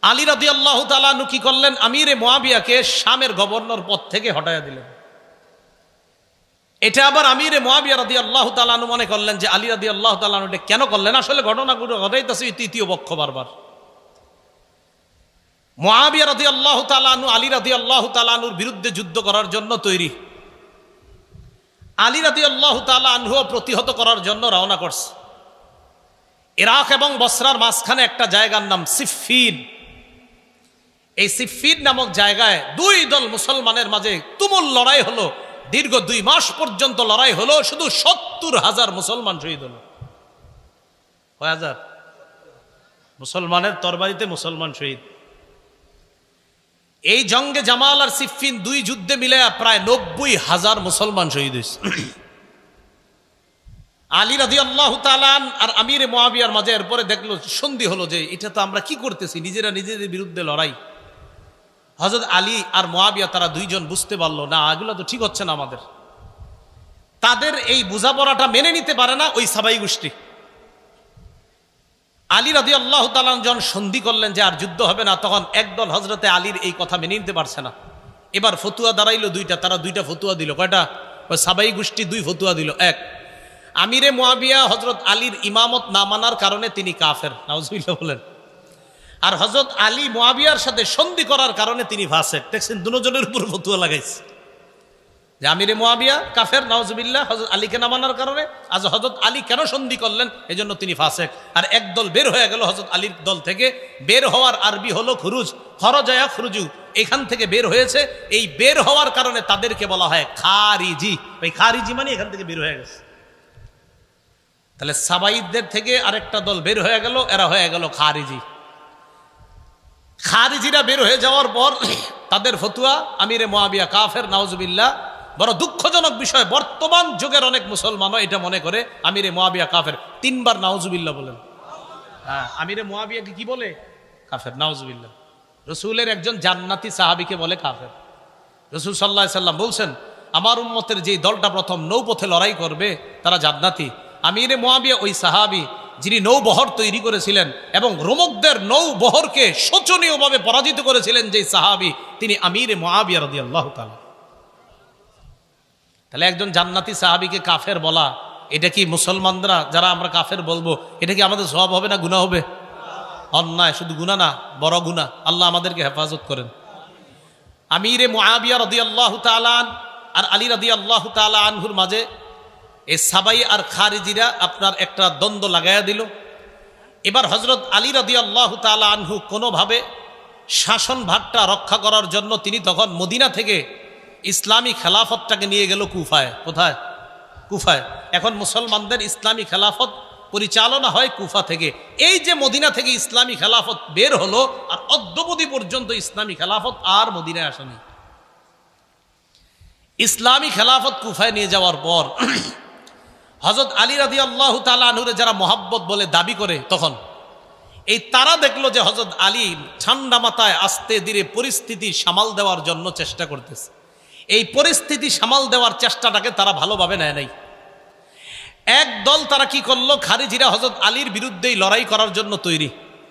S1: আলী রাদিয়াল্লাহু তাআলা আনহু কি করলেন? আমিরে মুআবিয়াকে শামের গভর্নর পদ থেকে হটাইয়া দিলেন। এটা আবার আমিরে মুআবিয়া রাদিয়াল্লাহু তাআলা আনহু মনে করলেন যে আলী রাদিয়াল্লাহু তাআলা আনহু এটা কেন করলেন? আসলে ঘটনাগুলো ঘটাইতেছে তৃতীয় পক্ষ বারবার। মুআবিয়া রাদিয়াল্লাহু তাআলা আনহু আলী রাদিয়াল্লাহু তাআলা আনহুর বিরুদ্ধে যুদ্ধ করার জন্য তৈরি। আলী রাদিয়াল্লাহু তাআলা আনহু প্রতিহত করার জন্য রওনা করছে। ইরাক এবং বসরার মাঝখানে একটা জায়গার নাম সিফফিন। এই সিফফিন নামক জায়গায় দুই দল মুসলমানের মাঝে তুমুল লড়াই হলো। দীর্ঘ 2 মাস পর্যন্ত লড়াই হলো। শুধু 70,000 মুসলমান শহীদ হলো। কয় হাজার? মুসলমানের তরবারিতে মুসলমান শহীদ। এই জঙ্গে জামাল আর সিফফিন 2 যুদ্ধে মিলে প্রায় 90,000 মুসলমান শহীদ হয়েছে। আলী রাদিয়াল্লাহু তাআলা আর আমিরে মুআবিয়ার মাঝে এরপরে দেখলো, সন্ধি হলো যে এটা তো আমরা কি করতেছি, নিজেরা নিজেদের বিরুদ্ধে লড়াই। হযরত আলী আর মুআবিয়া তারা 2 জন বুঝতে পারলো না, এগুলো তো ঠিক হচ্ছে না আমাদের। তাদের এই বোঝাপড়াটা মেনে নিতে পারে না ওই সাবাই গোষ্ঠী। আলী রাদিয়াল্লাহু তাআলা যখন সন্ধি করলেন যে আর যুদ্ধ হবে না, তখন একদল হযরতে আলীর এই কথা মেনে নিতে পারছে না। এবার ফতুয়া দাঁড়াইলো 2টা। তারা 2টা ফতুয়া দিল। কয়টা? ওই সাবাই গোষ্ঠী 2 ফতুয়া দিল। এক, আমিরে মুআবিয়া হযরত আলীর ইমামত না মানার কারণে তিনি কাফের, নাউজুবিল্লাহ বলেন। আর হযরত আলী মুআবিয়ার সাথে সন্ধি করার কারণে তিনি ফাসিক। দেখছেন, দুজনের উপর ফতুয়া লাগাইছে যে আমিরে মুআবিয়া কাফের, নাউজুবিল্লাহ, হযরত আলীকে না মানার কারণে। আজ হযরত আলী কেন সন্ধি করলেন? এজন্য তিনি ফাসিক। আর একদল বের হয়ে গেল হযরত আলীর দল থেকে। বের হওয়ার আরবি হলো খুরুজ, খরজা ইয়াখরুজু, এখান থেকে বের হয়েছে। এই বের হওয়ার কারণে তাদেরকে বলা হয় খারিজি। ওই খারিজি মানে এখান থেকে বের হয়ে গেছে। তাহলে সাবাইদের থেকে আরেকটা দল বের হয়ে গেল, এরা হয়ে গেল খারিজি। খারিজিরা বের হয়ে যাওয়ার পর তাদের ফতুয়া আমিরে মুআবিয়া কাফের, নাউজুবিল্লাহ। বড় দুঃখজনক বিষয়, বর্তমান যুগের অনেক মুসলমানও এটা মনে করে আমিরে মুআবিয়া কাফের। 3 বার নাউজুবিল্লাহ বলেন। হ্যাঁ, আমিরে মুআবিয়াকে কি বলে? কাফের, নাউজুবিল্লাহ। রাসূলের একজন জান্নাতি সাহাবীকে বলে কাফের। রাসূল সাল্লাল্লাহু আলাইহি সাল্লাম বলছেন, আমার উম্মতের যে দলটা প্রথম নৌপথে লড়াই করবে তারা জান্নাতি। আমিরে মুআবিয়া ওই সাহাবী যিনি নৌবহর তৈরি করেছিলেন এবং রোমকদের নৌবহরকে শোচনীয়ভাবে পরাজিত করেছিলেন যে সাহাবী, তিনি আমিরে মুআবিয়া রাদিয়াল্লাহু তাআলা। তাহলে একজন জান্নাতি সাহাবীকে কাফের বলা, এটা কি মুসলমানরা যারা আমরা কাফের বলবো, এটা কি আমাদের সওয়াব হবে না গুনাহ হবে? অন্যায়, শুধু গুনাহ না, বড় গুনাহ। আল্লাহ আমাদেরকে হেফাজত করেন। আমিরে মুআবিয়া রাদিয়াল্লাহু তাআলা আর আলী রাদিয়াল্লাহু তাআলা আনহুর মাঝে এই সাবাই আর খারিজিরা আপনার একটা দ্বন্দ্ব লাগাইয়া দিল। এবার হযরত আলী রাদিয়াল্লাহু তাআলা আনহু কোনোভাবে শাসন ভাগটা রক্ষা করার জন্য তিনি তখন মদিনা থেকে ইসলামী খেলাফতটাকে নিয়ে গেল কুফায়। কোথায়? কুফায়। এখন মুসলমানদের ইসলামী খেলাফত পরিচালনা হয় কুফা থেকে। এই যে মদিনা থেকে ইসলামী খেলাফত বের হলো, আর অদ্যাবধি পর্যন্ত ইসলামী খেলাফত আর মদিনায় আসেনি। ইসলামী খেলাফত কুফায় নিয়ে যাওয়ার পর হযরত আলী রাদিয়াল্লাহু তাআলা আনহুরে যারা মহব্বত বলে দাবি করে, তখন এই তারা দেখলো যে হযরত আলী ঠান্ডা মাথায় আস্তে ধীরে পরিস্থিতি সামাল দেওয়ার জন্য চেষ্টা করতেছে। এই পরিস্থিতি সামাল দেওয়ার চেষ্টাটাকে তারা ভালোভাবে নেয় নাই। এক দল তারা কি করলো, খারিজিরা হযরত আলীর বিরুদ্ধেই লড়াই করার জন্য তৈরি,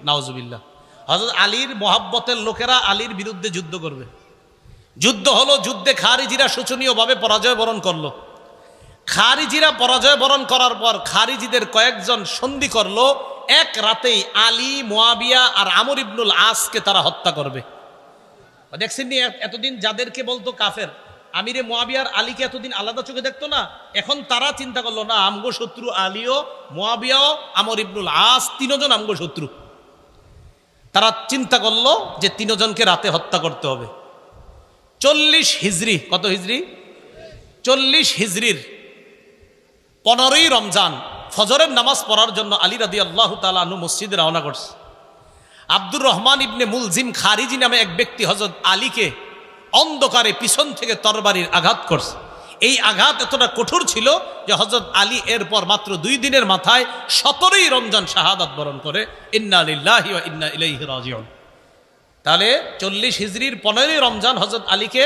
S1: নাউজুবিল্লাহ। হযরত আলীর মহব্বতের লোকেরা আলীর বিরুদ্ধে যুদ্ধ করবে। যুদ্ধ হলো, যুদ্ধে খারিজিরা শোচনীয়ভাবে পরাজয় বরণ করলো। খারিজিরা পরাজয় বরণ করার পর খারিজিদের কয়েকজন সন্ধি করলো, এক রাতেই আলী, মুআবিয়া আর আমর ইবনুল আসকে তারা হত্যা করবে। দেখছেন নি, এতদিন যাদেরকে বলতো কাফের, আমিরে মুআবিয়ার আলীকে এতদিন আলাদা চোখে দেখতো না, এখন তারা চিন্তা করলো না, আমগো শত্রু আলীও, মুআবিয়াও, আমর ইবনুল আস, 3 জন আমগো শত্রু। তারা চিন্তা করলো যে 3 জনকে রাতে হত্যা করতে হবে। 40 হিজরি, কত হিজরি? 40 হিজরির 15ই রমজান ফজরের নামাজ পড়ার জন্য আলী রাদিয়াল্লাহু তাআলা আনহু মসজিদে রওনা করছে। আব্দুর রহমান ইবনে মুলজিম খারিজি নামে এক ব্যক্তি হযরত আলীকে অন্ধকারে পিছন থেকে তরবারির আঘাত করছে। এই আঘাত এতটা কঠোর ছিল যে হযরত আলী এরপর মাত্র 2 দিনের মাথায় 17ই রমজান শাহাদাত বরণ করে। ইন্না লিল্লাহি ওয়া ইন্না ইলাইহি রাজিউন। তাহলে 40 হিজরির 15ই রমজান হযরত আলীকে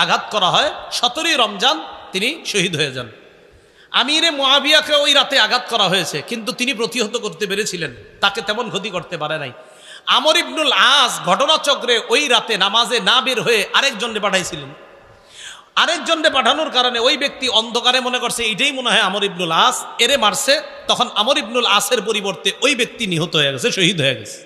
S1: আঘাত করা হয়, 17ই রমজান তিনি শহীদ হয়ে যান। আমিরে মুআবিয়াকে ওই রাতে আঘাত করা হয়েছে, কিন্তু তিনি প্রতিহত করতে পেরেছিলেন, তাকে তেমন ক্ষতি করতে পারে নাই। আমর ইবনুল আস ঘটনাচক্রে ওই রাতে নামাজে না বের হয়ে আরেকজনকে পাঠাইছিলেন। আরেকজনকে পাঠানোর কারণে ওই ব্যক্তি অন্ধকারে মনে করছে এটাই মনে হয় আমর ইবনুল আস, এরে মারছে। তখন আমর ইবনুল আসের পরিবর্তে ওই ব্যক্তি নিহত হয়ে গেছে, শহীদ হয়ে গেছে।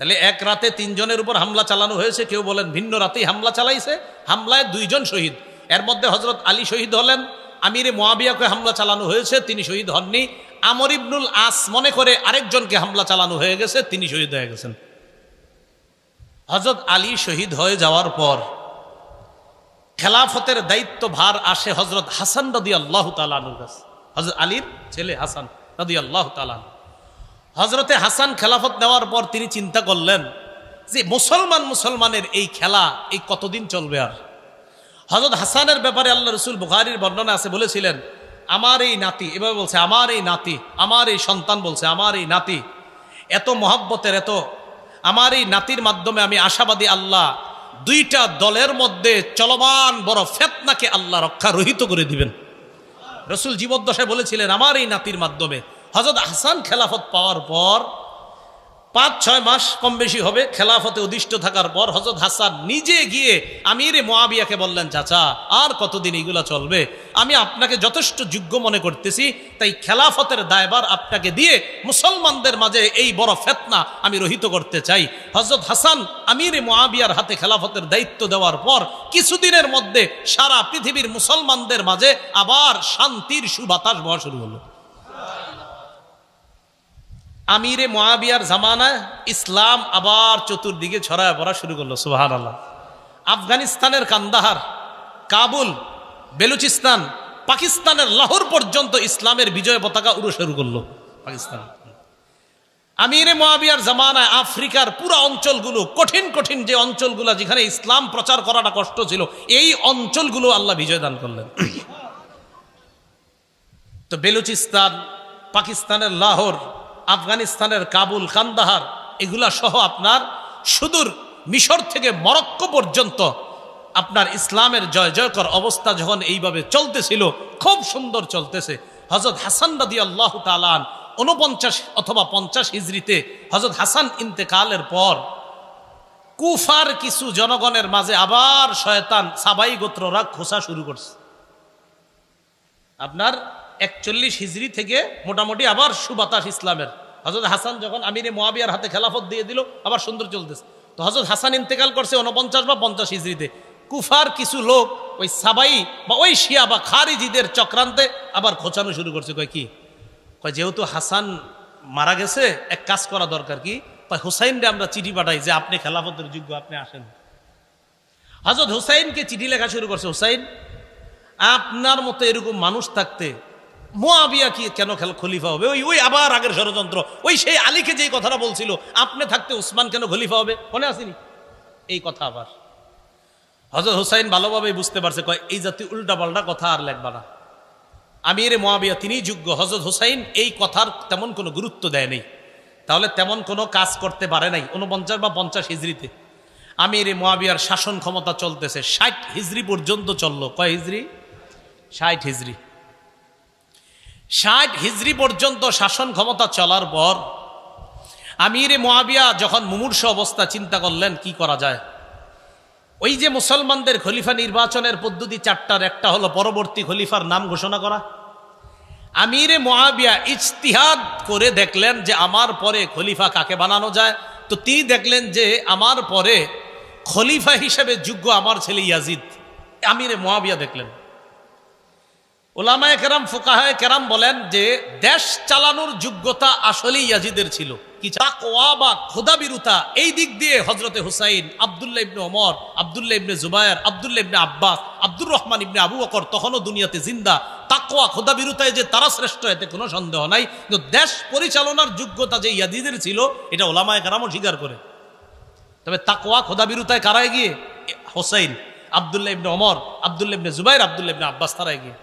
S1: তাহলে এক রাতে 3 জনের উপর হামলা চালানো হয়েছে, কেউ বলেন ভিন্ন রাতেই হামলা চালাইছে। হামলায় 2 জন শহীদ, এর মধ্যে হযরত আলী শহীদ হলেন। আমিরে মুআবিয়াকে হামলা চালানো হয়েছে, তিনি শহীদ হননি। আমর ইবনুল আস মনে করে আরেকজনকে হামলা চালানো হয়ে গেছে, তিনি শহীদ হয়ে গেছেন। হযরত আলী শহীদ হয়ে যাওয়ার পর খেলাফতের দায়িত্ব ভার আসে হযরত হাসান রাদিয়াল্লাহু তাআলা আনহুর কাছে। হযরত আলীর ছেলে হাসান রাদিয়াল্লাহু তাআলা। হযরতে হাসান খেলাফত নেওয়ার পর তিনি চিন্তা করলেন যে মুসলমানের এই খেলা এই কতদিন চলবে। আর হযরত হাসানের ব্যাপারে আল্লাহ রাসূল বুখারীর বর্ণনা আছে, বলেছিলেন আমার এই নাতি, এভাবে বলছে আমার এই নাতি, আমার এই সন্তান বলছে আমার এই নাতি, এত মহব্বতের, এত আমার এই নাতির মাধ্যমে আমি আশাবাদী আল্লাহ 2টা দলের মধ্যে চলমান বড় ফিতনাকে আল্লাহ রক্ষা রহিত করে দিবেন। রাসূল জীবদ্দশায় বলেছিলেন আমার এই নাতির মাধ্যমে। হযরত হাসান খেলাফত পাওয়ার পর 5-6 মাস কম বেশি হবে খেলাফতে অধিষ্ঠ থাকার পর হযরত হাসান নিজে গিয়ে আমিরে মুআবিয়াকে বললেন, চাচা আর কতদিন এইগুলা চলবে, আমি আপনাকে যথেষ্ট যোগ্য মনে করতেছি, তাই খেলাফতের দায়ভার আপনাকে দিয়ে মুসলমানদের মাঝে এই বড় ফিতনা আমি রহিত করতে চাই। হযরত হাসান আমিরে মুআবিয়ার হাতে খেলাফতের দায়িত্ব দেওয়ার পর কিছুদিনের মধ্যে সারা পৃথিবীর মুসলমানদের মাঝে আবার শান্তির সুবাতাস বওয়া শুরু হলো। আমিরে মুআবিয়ার জামানায় ইসলাম আবার চতুর্দিকে ছড়ায় পড়া শুরু করলো। সুবহানাল্লাহ। আফগানিস্তানের কান্দাহার, কাবুল, বেলুচিস্তান, পাকিস্তানের লাহোর পর্যন্ত ইসলামের বিজয় পতাকা উড়ে শুরু করলো পাকিস্তান। আমিরে মুআবিয়ার জামানায় আফ্রিকার পুরো অঞ্চলগুলো, কঠিন কঠিন যে অঞ্চলগুলো যেখানে ইসলাম প্রচার করাটা কষ্ট ছিল, এই অঞ্চলগুলো আল্লাহ বিজয় দান করলেন। তো বেলুচিস্তান, পাকিস্তানের লাহোর, আফগানিস্তানের কাবুল, কান্দাহার, এগুলা সহ আপনার সুদূর মিশর থেকে মরক্কো পর্যন্ত আপনার ইসলামের জয় জয়কর অবস্থা যখন এইভাবে চলতেছিল, খুব সুন্দর চলতেছে। হযরত হাসান রাদিয়াল্লাহু তাআলা 49 অথবা 50 হিজরিতে হযরত হাসান ইন্তেকালের পর কুফার কিছু জনগণের মাঝে আবার শয়তান সাবাই গোত্ররা খোসা শুরু করছে। আপনার 41 হিজরি থেকে মোটামুটি আবার সুবাতাস ইসলামের। হযরত হাসান যখন আমিরে মুআবিয়ার হাতে খেলাফত দিয়ে দিল, আবার সুন্দর চলতেছে। তো হযরত হাসান ইন্তেকাল করছে 49 বা 50 হিজরিতে। কুফার কিছু লোক ওই সাবাই বা ওই শিয়া বা খারিজিদের চক্রান্তে আবার খোঁচানো শুরু করছে। কয় যেহেতু হাসান মারা গেছে, এক কাজ করা দরকার। কি কয়, হুসাইনরে আমরা চিঠি পাঠাই যে আপনি খেলাফতের যোগ্য, আপনি আসেন। হযরত হুসাইনকে চিঠি লেখা শুরু করছে, হুসাইন আপনার মতো এরকম মানুষ থাকতে মুআবিয়া কি কেন খলিফা হবে? ওই আবার আগের ষড়যন্ত্র, ওই সেই আলীকে যেই কথাটা বলছিল আপনি থাকতে উসমান কেন খলিফা হবে, মনে আসেনি এই কথা? আবার হযরত হুসাইন ভালোভাবে বুঝতে পারছে, কয় এই জাতীয় উল্টাপাল্টা কথা আর লেখবা না, আমিরে মুআবিয়া তিনিই যোগ্য। হযরত হুসাইন এই কথার তেমন কোনো গুরুত্ব দেয় নাই, তাহলে তেমন কোনো কাজ করতে পারে নাই। 49 বা 50 হিজরিতে আমিরে মুআবিয়ার শাসন ক্ষমতা চলতেছে 60 হিজরি পর্যন্ত চললো। কয় হিজরি? 60 হিজরি। 60 হিজরি পর্যন্ত শাসন ক্ষমতা চলার পর আমিরে মুআবিয়া যখন মুমূর্ষ অবস্থা, চিন্তা করলেন কি করা যায়। ওই যে মুসলমানদের খলিফা নির্বাচনের পদ্ধতি 4টার একটা হলো পরবর্তী খলিফার নাম ঘোষণা করা। আমিরে মুআবিয়া ইজতিহাদ করে দেখলেন যে আমার পরে খলিফা কাকে বানানো যায়। তো তিনি দেখলেন যে আমার পরে খলিফা হিসেবে যোগ্য আমার ছেলে ইয়াজিদ। আমিরে মুআবিয়া দেখলেন উলামায়ে কেরাম ফুকাহায়ে কেরাম বলেন যে দেশ চালানোর যোগ্যতা আসলেই ইয়াজিদের ছিল। কি তাকওয়া বা খোদাবিরুতা, এই দিক দিয়ে হযরতে হুসাইন, আব্দুল্লাহ ইবনে ওমর, আব্দুল্লাহ ইবনে জুবায়ের, আব্দুল্লাহ ইবনে আব্বাস, আব্দুর রহমান ইবনে আবু বকর তখনও দুনিয়াতে জিন্দা। তাকওয়া খোদাবিরুতায় যে তারা শ্রেষ্ঠ এতে কোনো সন্দেহ নাই, কিন্তু দেশ পরিচালনার যোগ্যতা যে ইয়াজিদের ছিল এটা উলামায়ে কেরামও স্বীকার করে। তবে তাকওয়া খোদাবিরুতায় কারা এগিয়ে? হুসাইন, আব্দুল্লাহ ইবনে ওমর, আব্দুল্লাহ ইবনে জুবায়ের, আব্দুল্লাহ ইবনে আব্বাস তারা এগিয়ে।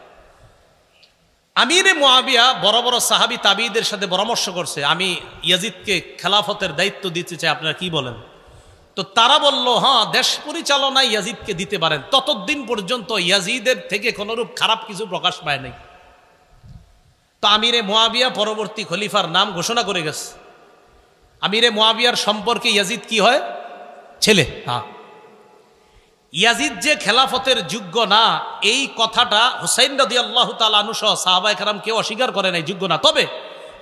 S1: আমিরে মুআবিয়া বড় বড় সাহাবী তাবিঈদের সাথে পরামর্শ করছে, আমি ইয়াজিদকে খেলাফতের দায়িত্ব দিতে চাই, আপনারা কি বলেন? তো তারা বলল, হ্যাঁ, দেশ পরিচালনায় ইয়াজিদকে দিতে পারেন। ততদিন পর্যন্ত ইয়াজিদের থেকে কোনরূপ খারাপ কিছু প্রকাশ পায় নাই। তো আমিরে মুআবিয়া পরবর্তী খলিফার নাম ঘোষণা করে গেছে। আমিরে মুআবিয়ার সম্পর্কে ইয়াজিদ কি হয়? ছেলে। হ্যাঁ, ইয়াজিদ যে খেলাফতের যোগ্য না, এই কথাটা হুসাইন রাদিয়াল্লাহু তাআলা আনহু সহ সাহাবায়ে কেরাম কেউ অস্বীকার করে নাই যোগ্য না। তবে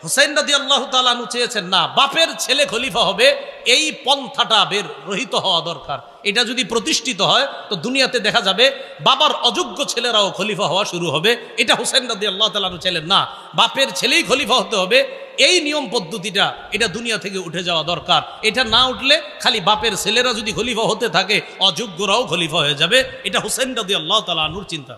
S1: হুসাইন রাদিয়াল্লাহু তাআলা আনহু চেয়েছেন না, বাপের ছেলে খলিফা হবে, এই পন্থাটা বের রহিত হওয়া দরকার। এটা যদি প্রতিষ্ঠিত হয় তো দুনিয়াতে দেখা যাবে বাবার অযোগ্য ছেলেরাও খলিফা হওয়া শুরু হবে। এটা হুসাইন রাদিয়াল্লাহু তাআলা আনহু চাইলেন না, বাপের ছেলেই খলিফা হতে হবে, এই নিয়ম পদ্ধতিটা এটা দুনিয়া থেকে উঠে যাওয়া দরকার। এটা না উঠলে খালি বাপের ছেলেরা যদি খলিফা হতে থাকে, অযোগ্যরাও খলিফা হয়ে যাবে। এটা হুসাইন রাদিয়াল্লাহু তাআলা আনহুর চিন্তা।